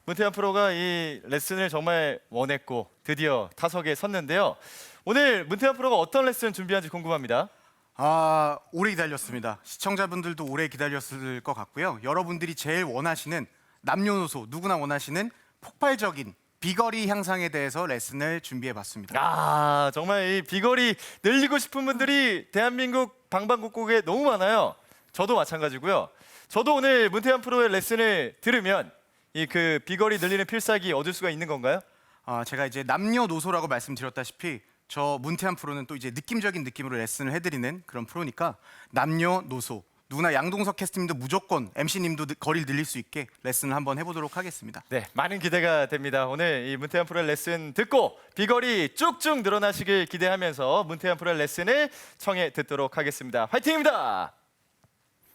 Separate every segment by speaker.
Speaker 1: 문태환 프로가 이 레슨을 정말 원했고 드디어 타석에 섰는데요. 오늘 문태환 프로가 어떤 레슨 준비한지 궁금합니다.
Speaker 2: 오래 기다렸습니다. 시청자분들도 오래 기다렸을 것 같고요. 여러분들이 제일 원하시는 남녀노소 누구나 원하시는 폭발적인 비거리 향상에 대해서 레슨을 준비해봤습니다.
Speaker 1: 정말 이 비거리 늘리고 싶은 분들이 대한민국 방방곡곡에 너무 많아요. 저도 마찬가지고요. 저도 오늘 문태환 프로의 레슨을 들으면 이 그 비거리 늘리는 필살기 얻을 수가 있는 건가요?
Speaker 2: 제가 이제 남녀노소라고 말씀드렸다시피 저 문태환 프로는 또 이제 느낌적인 느낌으로 레슨을 해드리는 그런 프로니까 남녀노소 누구나 양동석 캐스트님도 무조건 MC님도 거리를 늘릴 수 있게 레슨을 한번 해보도록 하겠습니다.
Speaker 1: 네, 많은 기대가 됩니다. 오늘 이 문태환 프로의 레슨 듣고 비거리 쭉쭉 늘어나시길 기대하면서 문태환 프로의 레슨을 청해 듣도록 하겠습니다. 화이팅입니다.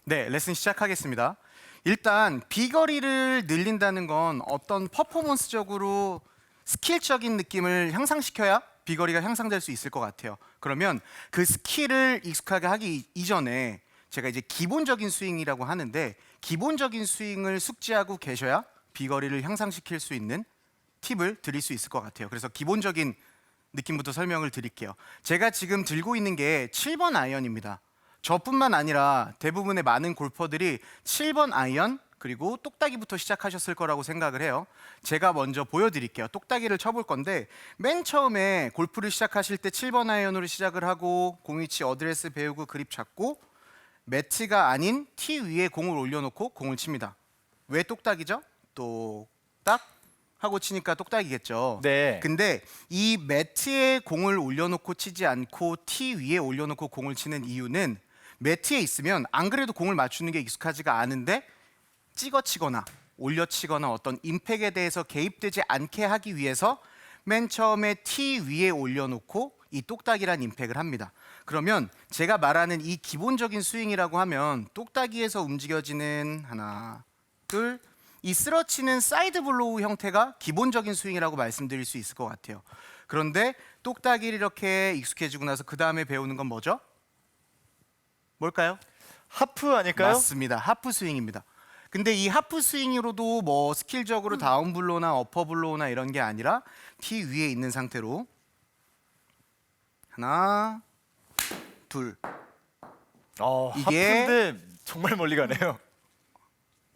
Speaker 2: 네, 레슨 시작하겠습니다. 일단 비거리를 늘린다는 건 어떤 퍼포먼스적으로 스킬적인 느낌을 향상시켜야 비거리가 향상될 수 있을 것 같아요. 그러면 그 스킬을 익숙하게 하기 이전에 제가 이제 기본적인 스윙이라고 하는데 기본적인 스윙을 숙지하고 계셔야 비거리를 향상시킬 수 있는 팁을 드릴 수 있을 것 같아요. 그래서 기본적인 느낌부터 설명을 드릴게요. 제가 지금 들고 있는 게 7번 아이언입니다. 저뿐만 아니라 대부분의 많은 골퍼들이 7번 아이언 그리고 똑딱이부터 시작하셨을 거라고 생각을 해요. 제가 먼저 보여드릴게요. 똑딱이를 쳐볼 건데 맨 처음에 골프를 시작하실 때 7번 아이언으로 시작을 하고 공 위치 어드레스 배우고 그립 잡고 매트가 아닌 티 위에 공을 올려놓고 공을 칩니다. 왜 똑딱이죠? 똑딱 하고 치니까 똑딱이겠죠.
Speaker 1: 네.
Speaker 2: 근데 이 매트에 공을 올려놓고 치지 않고 티 위에 올려놓고 공을 치는 이유는 매트에 있으면 안 그래도 공을 맞추는 게 익숙하지가 않은데 찍어치거나 올려치거나 어떤 임팩에 대해서 개입되지 않게 하기 위해서 맨 처음에 티 위에 올려놓고 이 똑딱이란 임팩을 합니다. 그러면 제가 말하는 이 기본적인 스윙이라고 하면 똑딱이에서 움직여지는 하나, 둘, 이 쓰러치는 사이드 블로우 형태가 기본적인 스윙이라고 말씀드릴 수 있을 것 같아요. 그런데 똑딱이를 이렇게 익숙해지고 나서 그 다음에 배우는 건 뭐죠? 뭘까요?
Speaker 1: 하프 아닐까요?
Speaker 2: 맞습니다. 하프 스윙입니다. 근데 이 하프 스윙으로도 뭐 스킬적으로 다운 블로우나 어퍼 블로우나 이런 게 아니라 티 위에 있는 상태로 하나, 둘. 이게-
Speaker 1: 하프인데 정말 멀리 가네요.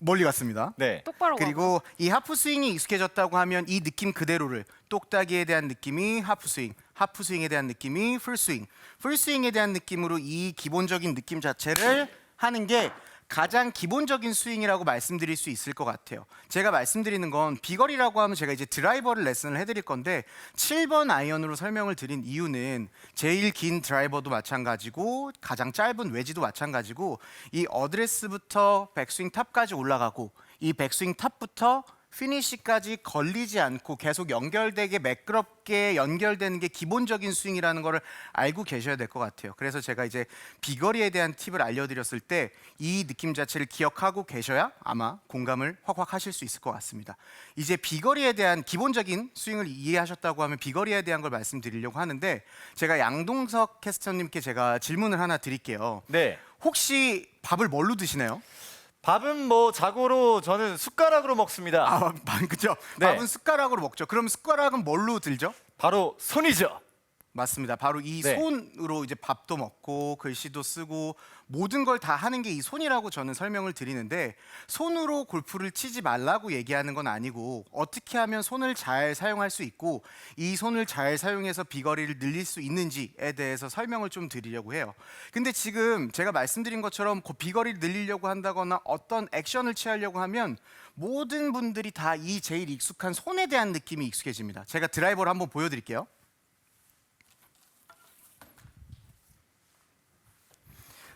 Speaker 2: 멀리 갔습니다.
Speaker 1: 네.
Speaker 3: 똑바로
Speaker 2: 그리고 이 하프 스윙이 익숙해졌다고 하면 이 느낌 그대로를 똑딱이에 대한 느낌이 하프 스윙, 하프 스윙에 대한 느낌이 풀 스윙, 풀 스윙에 대한 느낌으로 이 기본적인 느낌 자체를 하는 게 가장 기본적인 스윙이라고 말씀드릴 수 있을 것 같아요. 제가 말씀드리는 건 비거리라고 하면 제가 이제 드라이버를 레슨을 해드릴 건데 7번 아이언으로 설명을 드린 이유는 제일 긴 드라이버도 마찬가지고 가장 짧은 웨지도 마찬가지고 이 어드레스부터 백스윙 탑까지 올라가고 이 백스윙 탑부터 피니시까지 걸리지 않고 계속 연결되게 매끄럽게 연결되는 게 기본적인 스윙이라는 거를 알고 계셔야 될 것 같아요. 그래서 제가 이제 비거리에 대한 팁을 알려드렸을 때 이 느낌 자체를 기억하고 계셔야 아마 공감을 확확 하실 수 있을 것 같습니다. 이제 비거리에 대한 기본적인 스윙을 이해하셨다고 하면 비거리에 대한 걸 말씀드리려고 하는데 제가 양동석 캐스터님께 제가 질문을 하나 드릴게요.
Speaker 1: 네.
Speaker 2: 혹시 밥을 뭘로 드시나요?
Speaker 1: 밥은 뭐 자고로 저는 숟가락으로 먹습니다.
Speaker 2: 그죠?
Speaker 1: 네.
Speaker 2: 밥은 숟가락으로 먹죠. 그럼 숟가락은 뭘로 들죠?
Speaker 1: 바로 손이죠.
Speaker 2: 맞습니다. 바로 이
Speaker 1: 네.
Speaker 2: 손으로 이제 밥도 먹고 글씨도 쓰고 모든 걸 다 하는 게 이 손이라고 저는 설명을 드리는데 손으로 골프를 치지 말라고 얘기하는 건 아니고 어떻게 하면 손을 잘 사용할 수 있고 이 손을 잘 사용해서 비거리를 늘릴 수 있는지에 대해서 설명을 좀 드리려고 해요. 근데 지금 제가 말씀드린 것처럼 그 비거리를 늘리려고 한다거나 어떤 액션을 취하려고 하면 모든 분들이 다 이 제일 익숙한 손에 대한 느낌이 익숙해집니다. 제가 드라이버를 한번 보여드릴게요.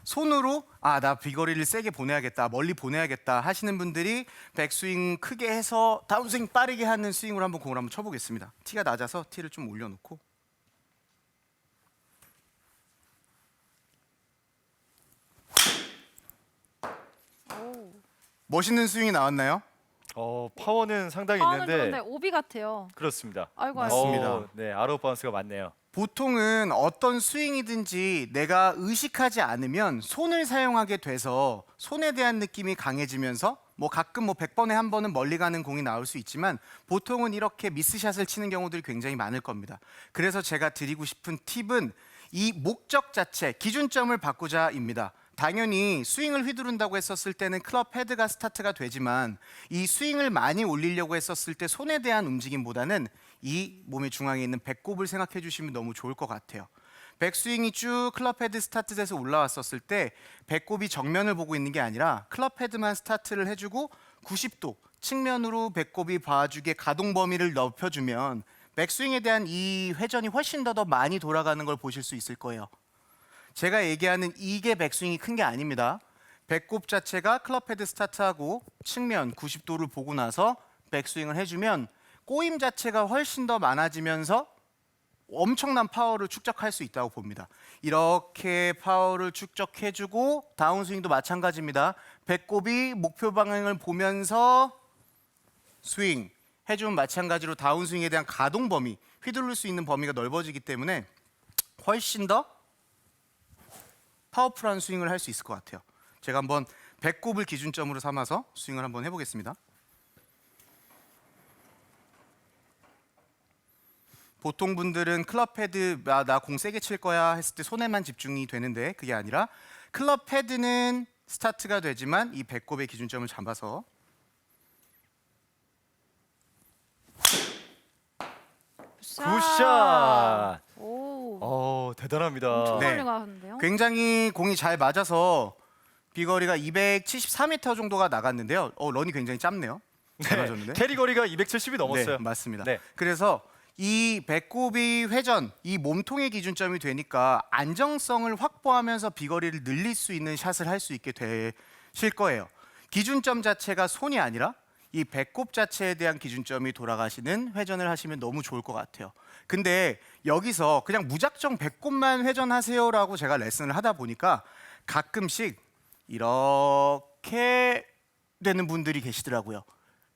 Speaker 2: 손으로 나 비거리를 세게 보내야겠다, 멀리 보내야겠다 하시는 분들이 백스윙 크게 해서 다운스윙 빠르게 하는 스윙으로 한번 공을 한번 쳐보겠습니다. 티가 낮아서 티를 좀 올려놓고 멋있는 스윙이 나왔나요?
Speaker 1: 파워는 상당히
Speaker 3: 파워는
Speaker 1: 있는데
Speaker 3: 좋은데 오비 같아요.
Speaker 1: 그렇습니다.
Speaker 3: 아이고
Speaker 2: 맞습니다.
Speaker 1: 네, 아웃 바운스가 많네요.
Speaker 2: 보통은 어떤 스윙이든지 내가 의식하지 않으면 손을 사용하게 돼서 손에 대한 느낌이 강해지면서 뭐 가끔 뭐 100번에 한 번은 멀리 가는 공이 나올 수 있지만 보통은 이렇게 미스샷을 치는 경우들이 굉장히 많을 겁니다. 그래서 제가 드리고 싶은 팁은 이 목적 자체, 기준점을 바꾸자입니다. 당연히 스윙을 휘두른다고 했었을 때는 클럽 헤드가 스타트가 되지만 이 스윙을 많이 올리려고 했었을 때 손에 대한 움직임보다는 이 몸의 중앙에 있는 배꼽을 생각해 주시면 너무 좋을 것 같아요. 백스윙이 쭉 클럽 헤드 스타트돼서 올라왔었을 때 배꼽이 정면을 보고 있는 게 아니라 클럽 헤드만 스타트를 해주고 90도 측면으로 배꼽이 봐주게 가동 범위를 넓혀주면 백스윙에 대한 이 회전이 훨씬 더 많이 돌아가는 걸 보실 수 있을 거예요. 제가 얘기하는 이게 백스윙이 큰 게 아닙니다. 배꼽 자체가 클럽 헤드 스타트하고 측면 90도를 보고 나서 백스윙을 해주면 꼬임 자체가 훨씬 더 많아지면서 엄청난 파워를 축적할 수 있다고 봅니다. 이렇게 파워를 축적해주고 다운스윙도 마찬가지입니다. 배꼽이 목표 방향을 보면서 스윙 해주면 마찬가지로 다운스윙에 대한 가동 범위, 휘두를 수 있는 범위가 넓어지기 때문에 훨씬 더 파워풀한 스윙을 할 수 있을 것 같아요. 제가 한번 배꼽을 기준점으로 삼아서 스윙을 한번 해보겠습니다. 보통 분들은 클럽 헤드 나 공 세게 칠 거야 했을 때 손에만 집중이 되는데 그게 아니라 클럽 헤드는 스타트가 되지만 이 배꼽의 기준점을 잡아서
Speaker 1: 굿샷.
Speaker 3: 오.
Speaker 1: 대단합니다.
Speaker 3: 엄청
Speaker 2: 네.
Speaker 3: 멀리 가는데요?
Speaker 2: 굉장히 공이 잘 맞아서 비거리가 274m 정도가 나갔는데요. 런이 굉장히 짧네요. 잘 맞았는데.
Speaker 1: 캐리 거리가 270이 넘었어요.
Speaker 2: 네, 맞습니다.
Speaker 1: 네.
Speaker 2: 그래서 이 배꼽이 회전, 이 몸통의 기준점이 되니까 안정성을 확보하면서 비거리를 늘릴 수 있는 샷을 할 수 있게 되실 거예요. 기준점 자체가 손이 아니라 이 배꼽 자체에 대한 기준점이 돌아가시는 회전을 하시면 너무 좋을 것 같아요. 근데 여기서 그냥 무작정 배꼽만 회전하세요라고 제가 레슨을 하다 보니까 가끔씩 이렇게 되는 분들이 계시더라고요.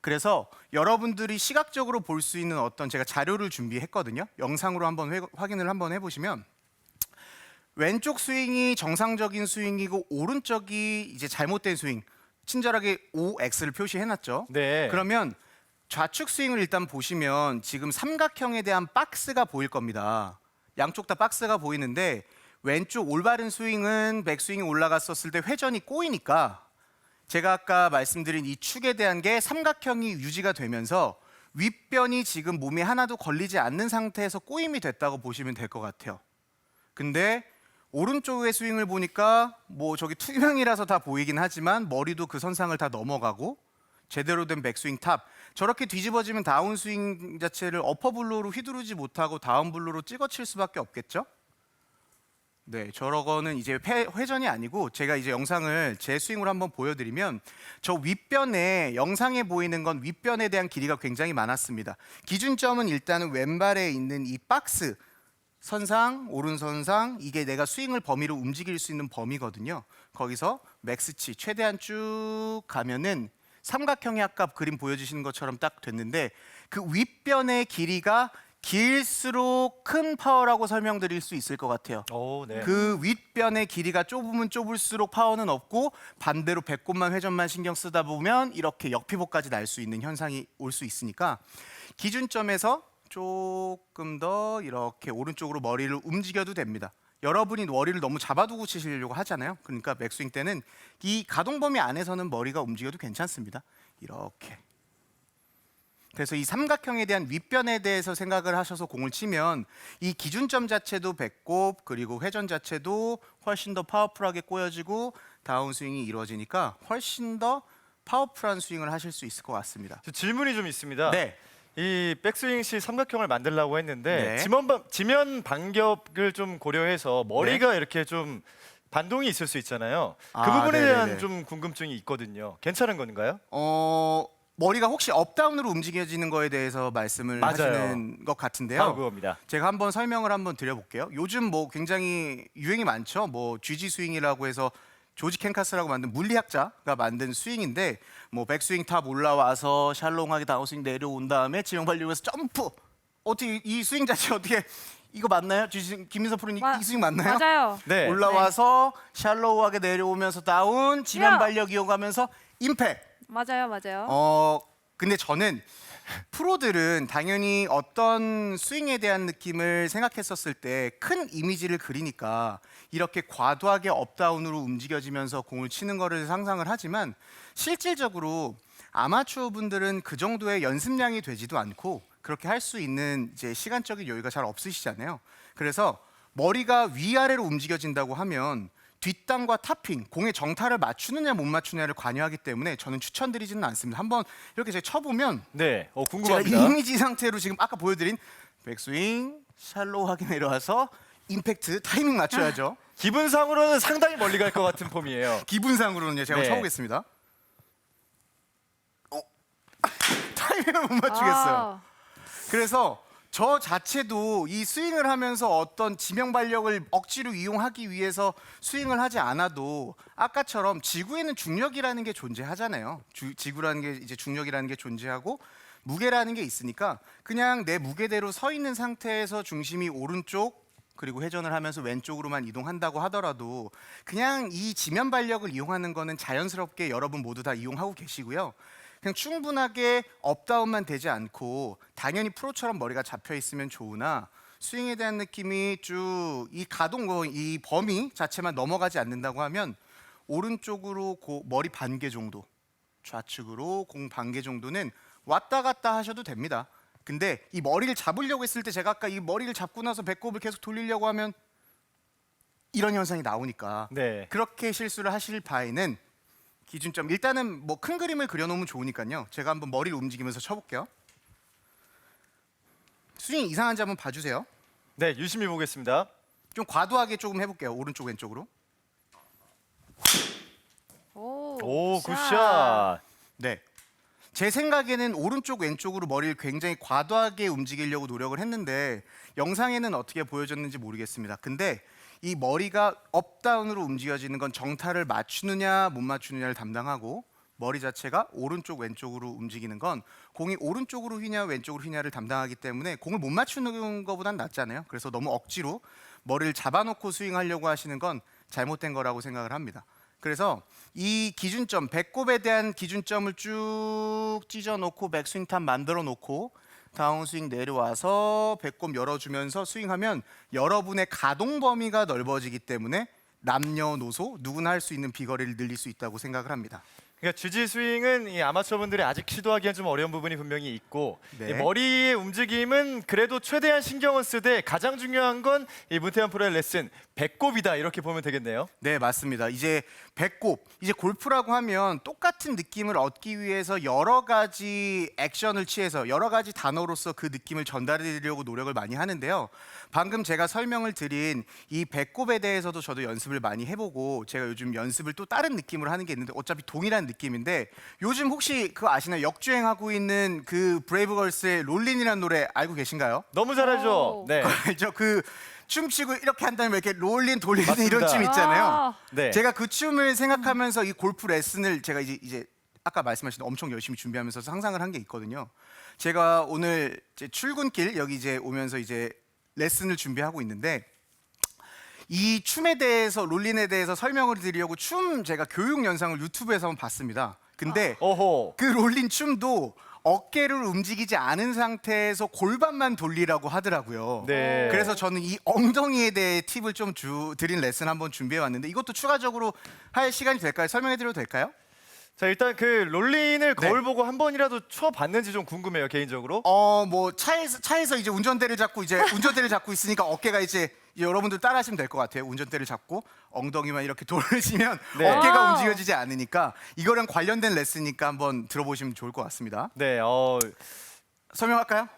Speaker 2: 그래서 여러분들이 시각적으로 볼 수 있는 어떤 제가 자료를 준비했거든요. 영상으로 한번 확인을 한번 해보시면 왼쪽 스윙이 정상적인 스윙이고 오른쪽이 이제 잘못된 스윙. 친절하게 OX를 표시해놨죠.
Speaker 1: 네.
Speaker 2: 그러면 좌측 스윙을 일단 보시면 지금 삼각형에 대한 박스가 보일 겁니다. 양쪽 다 박스가 보이는데 왼쪽 올바른 스윙은 백스윙이 올라갔었을 때 회전이 꼬이니까 제가 아까 말씀드린 이 축에 대한 게 삼각형이 유지가 되면서 윗변이 지금 몸에 하나도 걸리지 않는 상태에서 꼬임이 됐다고 보시면 될 것 같아요. 근데 오른쪽의 스윙을 보니까 뭐 저기 투명이라서 다 보이긴 하지만 머리도 그 선상을 다 넘어가고 제대로 된 백스윙 탑 저렇게 뒤집어지면 다운스윙 자체를 어퍼블로우로 휘두르지 못하고 다운블로우로 찍어칠 수밖에 없겠죠? 네, 저러거는 이제 회전이 아니고 제가 이제 영상을 제 스윙으로 한번 보여드리면 저 윗변에 영상에 보이는 건 윗변에 대한 길이가 굉장히 많았습니다. 기준점은 일단은 왼발에 있는 이 박스 선상, 오른선상 이게 내가 스윙을 범위로 움직일 수 있는 범위거든요. 거기서 맥스치 최대한 쭉 가면은 삼각형의 아까 그림 보여주시는 것처럼 딱 됐는데 그 윗변의 길이가 길수록 큰 파워라고 설명드릴 수 있을 것 같아요.
Speaker 1: 네.
Speaker 2: 그 윗변의 길이가 좁으면 좁을수록 파워는 없고 반대로 배꼽만 회전만 신경 쓰다 보면 이렇게 역피복까지 날 수 있는 현상이 올 수 있으니까 기준점에서 조금 더 이렇게 오른쪽으로 머리를 움직여도 됩니다. 여러분이 머리를 너무 잡아두고 치시려고 하잖아요. 그러니까 백스윙 때는 이 가동 범위 안에서는 머리가 움직여도 괜찮습니다. 이렇게. 그래서 이 삼각형에 대한 윗변에 대해서 생각을 하셔서 공을 치면 이 기준점 자체도 배꼽 그리고 회전 자체도 훨씬 더 파워풀하게 꼬여지고 다운스윙이 이루어지니까 훨씬 더 파워풀한 스윙을 하실 수 있을 것 같습니다.
Speaker 1: 저 질문이 좀 있습니다.
Speaker 2: 네.
Speaker 1: 이 백스윙 시 삼각형을 만들려고 했는데
Speaker 2: 네.
Speaker 1: 지면 반격을 좀 고려해서 머리가 이렇게 좀 반동이 있을 수 있잖아요. 그 부분에 대한
Speaker 2: 네네네.
Speaker 1: 좀 궁금증이 있거든요. 괜찮은 건가요?
Speaker 2: 머리가 혹시 업다운으로 움직여지는 거에 대해서 말씀을
Speaker 1: 맞아요.
Speaker 2: 하시는 것 같은데요.
Speaker 1: 바로 그겁니다.
Speaker 2: 제가 한번 설명을 한번 드려볼게요. 요즘 뭐 굉장히 유행이 많죠. 뭐 GG 스윙이라고 해서 조지 캔카스라고 만든 물리학자가 만든 스윙인데 뭐 백스윙 탑 올라와서 샬롱하게 다운스윙 내려온 다음에 지명 발리면서 점프. 어떻게 이 스윙 자체 어떻게 이거 맞나요? 김민서 프로님 이 스윙 맞나요?
Speaker 3: 맞아요.
Speaker 1: 네.
Speaker 2: 올라와서 샬로우하게 내려오면서 다운 지면
Speaker 3: 야.
Speaker 2: 발력 이용하면서 임팩
Speaker 3: 맞아요, 맞아요.
Speaker 2: 근데 저는 프로들은 당연히 어떤 스윙에 대한 느낌을 생각했었을 때 큰 이미지를 그리니까 이렇게 과도하게 업다운으로 움직여지면서 공을 치는 거를 상상을 하지만 실질적으로 아마추어 분들은 그 정도의 연습량이 되지도 않고 그렇게 할 수 있는 이제 시간적인 여유가 잘 없으시잖아요. 그래서 머리가 위아래로 움직여진다고 하면 뒷땅과 탑핑, 공의 정타를 맞추느냐 못 맞추느냐를 관여하기 때문에 저는 추천드리지는 않습니다. 한번 이렇게 제가 쳐보면
Speaker 1: 네,
Speaker 2: 제가
Speaker 1: 궁금합니다.
Speaker 2: 이미지 상태로 지금 아까 보여드린 백스윙, 샬로우하게 내려와서 임팩트, 타이밍 맞춰야죠.
Speaker 1: 기분상으로는 상당히 멀리 갈 것 같은 폼이에요.
Speaker 2: 기분상으로는요. 제가
Speaker 1: 네.
Speaker 2: 한번 쳐보겠습니다. 타이밍을 못 맞추겠어요.
Speaker 3: 아,
Speaker 2: 그래서 저 자체도 이 스윙을 하면서 어떤 지명 발력을 억지로 이용하기 위해서 스윙을 하지 않아도 아까처럼 지구에는 중력이라는 게 존재하잖아요. 지구라는 게 이제 중력이라는 게 존재하고 무게라는 게 있으니까 그냥 내 무게대로 서 있는 상태에서 중심이 오른쪽 그리고 회전을 하면서 왼쪽으로만 이동한다고 하더라도 그냥 이 지면 발력을 이용하는 거는 자연스럽게 여러분 모두 다 이용하고 계시고요. 그냥 충분하게 업다운만 되지 않고 당연히 프로처럼 머리가 잡혀 있으면 좋으나 스윙에 대한 느낌이 쭉 이 가동 이 범위 자체만 넘어가지 않는다고 하면 오른쪽으로 머리 반 개 정도, 좌측으로 공 반 개 정도는 왔다 갔다 하셔도 됩니다. 근데 이 머리를 잡으려고 했을 때 제가 아까 이 머리를 잡고 나서 배꼽을 계속 돌리려고 하면 이런 현상이 나오니까
Speaker 1: 네.
Speaker 2: 그렇게 실수를 하실 바에는 기준점 일단은 뭐 큰 그림을 그려놓으면 좋으니까요. 제가 한번 머리를 움직이면서 쳐볼게요. 스윙 이상한지 한번 봐주세요.
Speaker 1: 네, 유심히 보겠습니다.
Speaker 2: 좀 과도하게 조금 해볼게요. 오른쪽 왼쪽으로.
Speaker 1: 오, 굿샷.
Speaker 2: 네. 제 생각에는 오른쪽 왼쪽으로 머리를 굉장히 과도하게 움직이려고 노력을 했는데 영상에는 어떻게 보여졌는지 모르겠습니다. 근데 이 머리가 업다운으로 움직여지는 건 정타를 맞추느냐 못 맞추느냐를 담당하고 머리 자체가 오른쪽 왼쪽으로 움직이는 건 공이 오른쪽으로 휘냐 왼쪽으로 휘냐를 담당하기 때문에 공을 못 맞추는 것보단 낫잖아요. 그래서 너무 억지로 머리를 잡아놓고 스윙하려고 하시는 건 잘못된 거라고 생각을 합니다. 그래서 이 기준점, 배꼽에 대한 기준점을 쭉 찢어놓고 백스윙 탑 만들어 놓고 다운스윙 내려와서 배꼽 열어주면서 스윙하면 여러분의 가동 범위가 넓어지기 때문에 남녀노소 누구나 할 수 있는 비거리를 늘릴 수 있다고 생각을 합니다.
Speaker 1: 그러니까 주지 스윙은 이 아마추어분들이 아직 시도하기엔 좀 어려운 부분이 분명히 있고
Speaker 2: 네.
Speaker 1: 이 머리의 움직임은 그래도 최대한 신경을 쓰되 가장 중요한 건 이 문태환 프로의 레슨 배꼽이다 이렇게 보면 되겠네요.
Speaker 2: 네, 맞습니다. 이제 배꼽, 이제 골프라고 하면 똑같은 느낌을 얻기 위해서 여러 가지 액션을 취해서 여러 가지 단어로서 그 느낌을 전달해 드리려고 노력을 많이 하는데요. 방금 제가 설명을 드린 이 배꼽에 대해서도 저도 연습을 많이 해보고 제가 요즘 연습을 또 다른 느낌으로 하는 게 있는데 어차피 동일한 느낌인데 요즘 혹시 그거 아시나요? 역주행하고 있는 그 브레이브걸스의 롤린이라는 노래 알고 계신가요?
Speaker 1: 너무 잘 알죠.
Speaker 3: 오.
Speaker 1: 네.
Speaker 2: 알죠? 그 춤추고 이렇게 한 다음에 이렇게 롤린 돌리는
Speaker 1: 맞습니다.
Speaker 2: 이런 춤 있잖아요.
Speaker 3: 아.
Speaker 1: 네.
Speaker 2: 제가 그 춤을 생각하면서 이 골프 레슨을 제가 이제 아까 말씀하신 엄청 열심히 준비하면서 상상을 한 게 있거든요. 제가 오늘 이제 출근길 여기 이제 오면서 이제 레슨을 준비하고 있는데 이 춤에 대해서 롤린에 대해서 설명을 드리려고 춤 제가 교육 영상을 유튜브에서 한번 봤습니다. 근데
Speaker 1: 오호.
Speaker 2: 그 롤린 춤도 어깨를 움직이지 않은 상태에서 골반만 돌리라고 하더라고요.
Speaker 1: 네.
Speaker 2: 그래서 저는 이 엉덩이에 대해 팁을 좀 드린 레슨 한번 준비해 왔는데 이것도 추가적으로 할 시간이 될까요? 설명해 드려도 될까요?
Speaker 1: 자, 일단 그 롤린을
Speaker 2: 네.
Speaker 1: 거울 보고 한 번이라도 쳐 봤는지 좀 궁금해요, 개인적으로.
Speaker 2: 뭐 차에서 이제 운전대를 잡고 있으니까 어깨가 이제 여러분들 따라하시면 될 것 같아요. 운전대를 잡고 엉덩이만 이렇게 돌리시면
Speaker 1: 네.
Speaker 2: 어깨가
Speaker 3: 와우.
Speaker 2: 움직여지지 않으니까 이거랑 관련된 레슨이니까 한번 들어보시면 좋을 것 같습니다.
Speaker 1: 네.
Speaker 2: 설명할까요?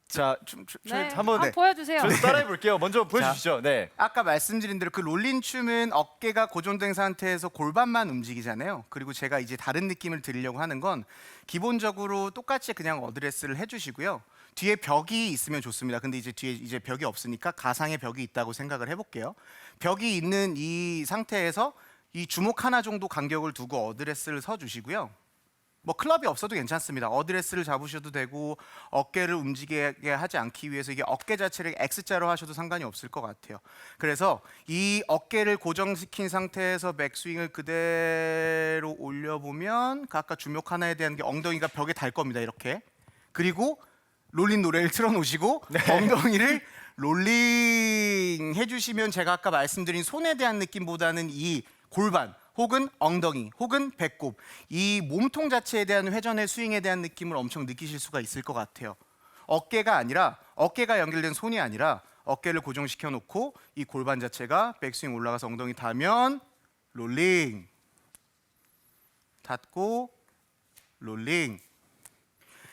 Speaker 1: 자,
Speaker 3: 네,
Speaker 1: 한번
Speaker 3: 한번 보여주세요.
Speaker 1: 저도 따라해 볼게요. 먼저 보여 주시죠. 네.
Speaker 2: 아까 말씀드린 대로 그 롤린 춤은 어깨가 고정된 상태에서 골반만 움직이잖아요. 그리고 제가 이제 다른 느낌을 드리려고 하는 건 기본적으로 똑같이 그냥 어드레스를 해주시고요. 뒤에 벽이 있으면 좋습니다. 근데 이제 뒤에 이제 벽이 없으니까 가상의 벽이 있다고 생각을 해볼게요. 벽이 있는 이 상태에서 이 주먹 하나 정도 간격을 두고 어드레스를 서주시고요. 뭐 클럽이 없어도 괜찮습니다. 어드레스를 잡으셔도 되고 어깨를 움직이게 하지 않기 위해서 이게 어깨 자체를 X자로 하셔도 상관이 없을 것 같아요. 그래서 이 어깨를 고정시킨 상태에서 백스윙을 그대로 올려보면 그 아까 주목 하나에 대한 게 엉덩이가 벽에 닿을 겁니다. 이렇게. 그리고 롤링 노래를 틀어놓으시고 엉덩이를 롤링 해주시면 제가 아까 말씀드린 손에 대한 느낌보다는 이 골반 혹은 엉덩이 혹은 배꼽 이 몸통 자체에 대한 회전의 스윙에 대한 느낌을 엄청 느끼실 수가 있을 것 같아요. 어깨가 아니라 어깨가 연결된 손이 아니라 어깨를 고정시켜 놓고 이 골반 자체가 백스윙 올라가서 엉덩이 닿으면 롤링 닿고 롤링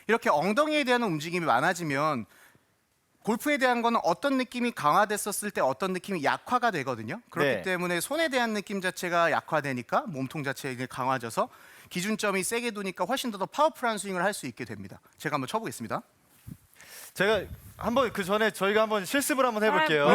Speaker 2: 이렇게 엉덩이에 대한 움직임이 많아지면 골프에 대한 거는 어떤 느낌이 강화됐었을 때 어떤 느낌이 약화가 되거든요. 그렇기
Speaker 1: 네.
Speaker 2: 때문에 손에 대한 느낌 자체가 약화되니까 몸통 자체가 강화져서 기준점이 세게 두니까 훨씬 더 파워풀한 스윙을 할 수 있게 됩니다. 제가 한번 쳐보겠습니다.
Speaker 1: 제가 한번 그 전에 저희가 한번 실습을 한번 해볼게요.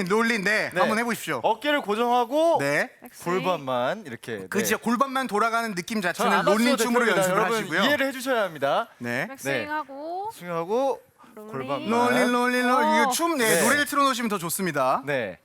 Speaker 2: 롤린, 네,
Speaker 1: 네.
Speaker 2: 한번 해보십시오.
Speaker 1: 어깨를 고정하고
Speaker 2: 네,
Speaker 3: 백스윙.
Speaker 1: 골반만 이렇게.
Speaker 2: 그 진짜 골반만 돌아가는 느낌
Speaker 1: 전
Speaker 2: 자체는
Speaker 1: 안았어도
Speaker 2: 롤린 춤으로
Speaker 1: 됩니다.
Speaker 2: 연습을
Speaker 1: 여러분
Speaker 2: 하시고요.
Speaker 1: 이해를 해주셔야 합니다.
Speaker 2: 네,
Speaker 3: 백스윙하고
Speaker 1: 스윙하고
Speaker 3: 롤링.
Speaker 1: 골반만.
Speaker 2: 롤린, 이거 춤, 네,
Speaker 1: 네.
Speaker 2: 노래를 틀어놓으시면 더 좋습니다.
Speaker 1: 네.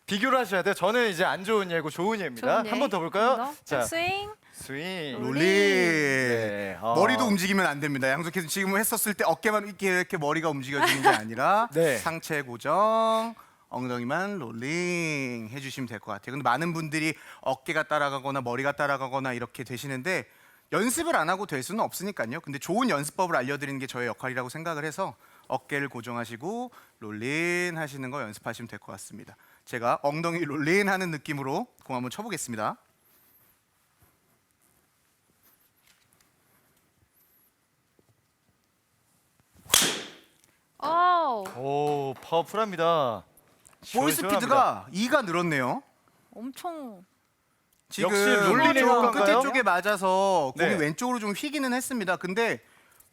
Speaker 1: 비교를 하셔야 돼요. 저는 이제 안 좋은 예고 좋은 예입니다.
Speaker 3: 좋은
Speaker 1: 한 번 더 볼까요?
Speaker 3: 더.
Speaker 1: 자,
Speaker 3: 백스윙.
Speaker 1: 스윙.
Speaker 2: 롤린.
Speaker 1: 네.
Speaker 2: 머리도 움직이면 안 됩니다. 양속해서 지금 했었을 때 어깨만 이렇게 머리가 움직여지는 게 아니라
Speaker 1: 네.
Speaker 2: 상체 고정, 엉덩이만 롤링 해주시면 될 것 같아요. 근데 많은 분들이 어깨가 따라가거나 머리가 따라가거나 이렇게 되시는데 연습을 안 하고 될 수는 없으니까요. 근데 좋은 연습법을 알려드리는 게 저의 역할이라고 생각을 해서 어깨를 고정하시고 롤린 하시는 거 연습하시면 될 것 같습니다. 제가 엉덩이 롤린 하는 느낌으로 공 한번 쳐보겠습니다.
Speaker 3: 오,
Speaker 1: 오, 파워풀합니다.
Speaker 2: 볼
Speaker 1: 시원시원합니다.
Speaker 2: 스피드가 2가 늘었네요.
Speaker 3: 엄청
Speaker 2: 지금
Speaker 1: 역시 롤린의
Speaker 2: 좀
Speaker 1: 효과인가요?
Speaker 2: 끝에 쪽에 맞아서 공이
Speaker 1: 네.
Speaker 2: 왼쪽으로 좀 휘기는 했습니다. 근데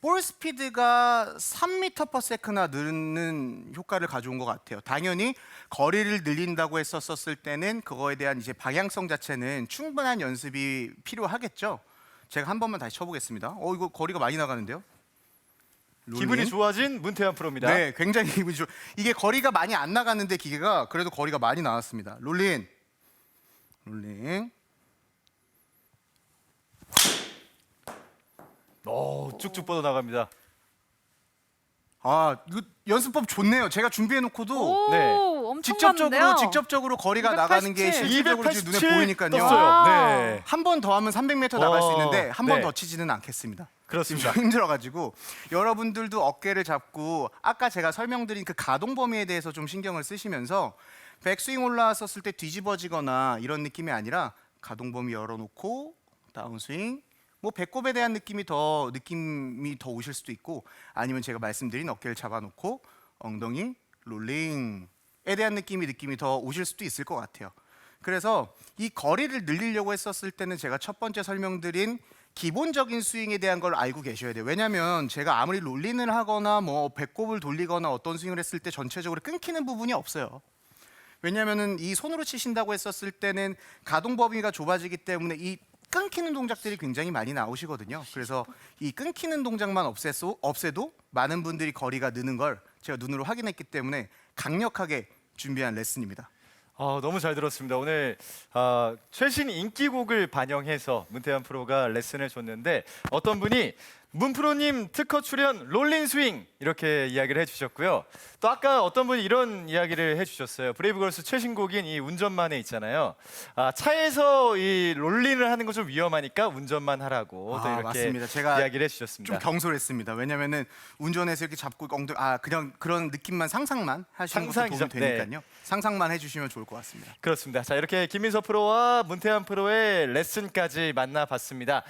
Speaker 2: 볼 스피드가 3m/s나 느는 효과를 가져온 것 같아요. 당연히 거리를 늘린다고 했었을 때는 그거에 대한 이제 방향성 자체는 충분한 연습이 필요하겠죠. 제가 한 번만 다시 쳐보겠습니다. 이거 거리가 많이 나가는데요.
Speaker 1: 기분이
Speaker 2: 롤린.
Speaker 1: 좋아진 문태환 프로입니다.
Speaker 2: 네, 굉장히 기분이 좋. 이게 거리가 많이 안 나갔는데 기계가 그래도 거리가 많이 나왔습니다. 롤린.
Speaker 1: 오, 쭉쭉 뻗어 나갑니다.
Speaker 2: 이거 연습법 좋네요. 제가 준비해놓고도
Speaker 3: 오,
Speaker 1: 네.
Speaker 3: 엄청 갔는데요.
Speaker 2: 직접적으로 거리가 나가는 게
Speaker 3: 287.
Speaker 2: 실질적으로 지금 눈에
Speaker 1: 287
Speaker 2: 보이니까요.
Speaker 1: 떴어요.
Speaker 3: 와.
Speaker 1: 네.
Speaker 2: 한 번 더 하면 300m 나갈 수 있는데 한 번
Speaker 1: 네.
Speaker 2: 더 치지는 않겠습니다.
Speaker 1: 그렇습니다.
Speaker 2: 지금 힘들어가지고 여러분들도 어깨를 잡고 아까 제가 설명드린 그 가동 범위에 대해서 좀 신경을 쓰시면서 백스윙 올라왔었을 때 뒤집어지거나 이런 느낌이 아니라 가동 범위 열어놓고 다운스윙 뭐 배꼽에 대한 느낌이 더 오실 수도 있고 아니면 제가 말씀드린 어깨를 잡아놓고 엉덩이 롤링에 대한 느낌이 더 오실 수도 있을 것 같아요. 그래서 이 거리를 늘리려고 했었을 때는 제가 첫 번째 설명드린 기본적인 스윙에 대한 걸 알고 계셔야 돼요. 왜냐하면 제가 아무리 롤링을 하거나 뭐 배꼽을 돌리거나 어떤 스윙을 했을 때 전체적으로 끊기는 부분이 없어요. 왜냐하면은 이 손으로 치신다고 했었을 때는 가동 범위가 좁아지기 때문에 이 끊기는 동작들이 굉장히 많이 나오시거든요. 그래서 이 끊기는 동작만 없애도 많은 분들이 거리가 느는 걸 제가 눈으로 확인했기 때문에 강력하게 준비한 레슨입니다.
Speaker 1: 너무 잘 들었습니다. 오늘 최신 인기곡을 반영해서 문태환 프로가 레슨을 줬는데 어떤 분이 문 프로님 특허 출연 롤린 스윙 이렇게 이야기를 해주셨고요. 또 아까 어떤 분이 이런 이야기를 해주셨어요. 브레이브걸스 최신곡인 이 운전만에 있잖아요. 차에서 이 롤린을 하는 거 좀 위험하니까 운전만 하라고 또 이렇게
Speaker 2: 맞습니다. 제가
Speaker 1: 이야기를 해주셨습니다.
Speaker 2: 좀 경솔했습니다. 왜냐면은 운전해서 이렇게 잡고 그냥 그런 느낌만 상상만 하시는 것도
Speaker 1: 상상이죠.
Speaker 2: 도움이 되니까요. 상상만 해주시면 좋을 것 같습니다.
Speaker 1: 그렇습니다. 자, 이렇게 김민서 프로와 문태환 프로의 레슨까지 만나봤습니다.